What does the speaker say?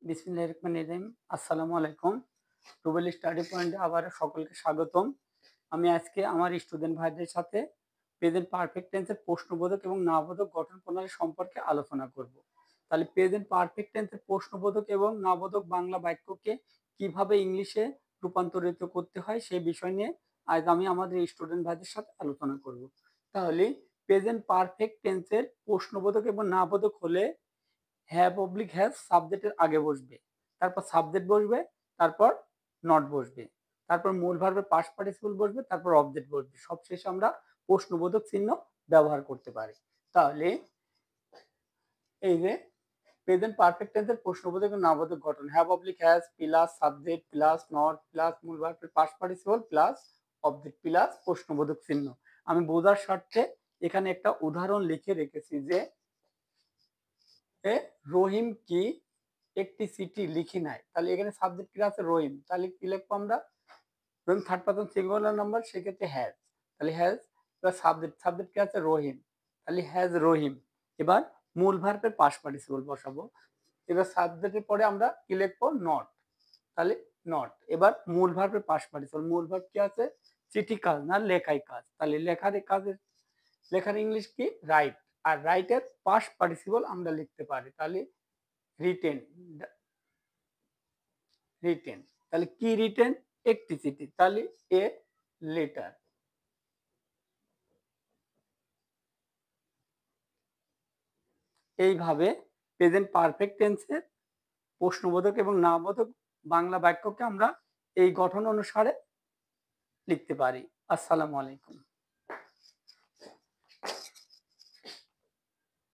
বিসমিল্লাহির রহমানির রহিম। আসসালামু আলাইকুম। রুবেল স্টাডি পয়েন্টে আবার সকলকে স্বাগতম। আমি আজকে আমার স্টুডেন্ট ভাইদের সাথে প্রেজেন্ট পারফেক্ট টেন্সের প্রশ্নবোধক এবং নাবোধক গঠন প্রণালী সম্পর্কে আলোচনা করব। তাহলে প্রেজেন্ট পারফেক্ট টেন্সের প্রশ্নবোধক এবং নাবোধক বাংলা বাক্যকে কিভাবে ইংলিশে রূপান্তরিত করতে হয় সেই বিষয় নিয়ে আজ আমি আমাদের স্টুডেন্ট ভাইদের সাথে আলোচনা করব। তাহলে প্রেজেন্ট পারফেক্ট টেন্সের প্রশ্নবোধক এবং নাবোধক হলে হ্যাভ অবলিক হ্যাজ সাবজেক্টের আগে বসবে, তারপর সাবজেক্ট বসবে, তারপর নট বসবে, তারপর মূল ভার্বের পাস্ট পার্টিসিপল বসবে, তারপর অবজেক্ট বসবে। সবশেষে আমরা প্রশ্নবোধক চিহ্ন ব্যবহার করতে পারি। তাহলে এই যে প্রেজেন্ট পারফেক্ট টেন্সের প্রশ্নবোধক এবং নামবোধক গঠন have oblique has plus subject plus not plus মূল ভার্বের past participle plus object plus প্রশ্নবোধক চিহ্ন। আমি বোঝার স্বার্থে এখানে একটা উদাহরণ লিখে রেখেছি যে রহিম কি একটি চিঠি লিখি নাই। তাহলে এখানে সাবজেক্ট কি আছে? রহিম। তাহলে কি লিখবো আমরা? রহিম থার্ড পারসন সিঙ্গুলার নাম্বার, সেক্ষেত্রে হ্যাজ। তাহলে হ্যাজ প্লাস সাবজেক্ট, সাবজেক্ট কি আছে? রহিম। তাহলে হ্যাজ রহিম। এবার মূল ভার্বের পাস্ট পার্টিসিপল বসাবো। এবার সাবজেক্টের পরে আমরা কি লিখবো? নট। তাহলে নট। এবার মূল ভার্বের পাস্ট পার্টিসিপল। মূল ভার্ব কি আছে? চিঠি কাজ না লেখাই কাজ। তাহলে লেখার ইংলিশ কি? রাইট। আর রাইটের পাস্ট পার্টিসিপল আমরা লিখতে পারি। তাহলে রিটেন। রিটেন। তাহলে কি রিটেন? একটি চিঠি। তাহলে এ লেটার। এইভাবে প্রেজেন্ট পারফেক্ট টেন্সের প্রশ্নবোধক এবং নামবোধক বাংলা বাক্যকে আমরা এই গঠন অনুসারে লিখতে পারি। আসসালামু আলাইকুম।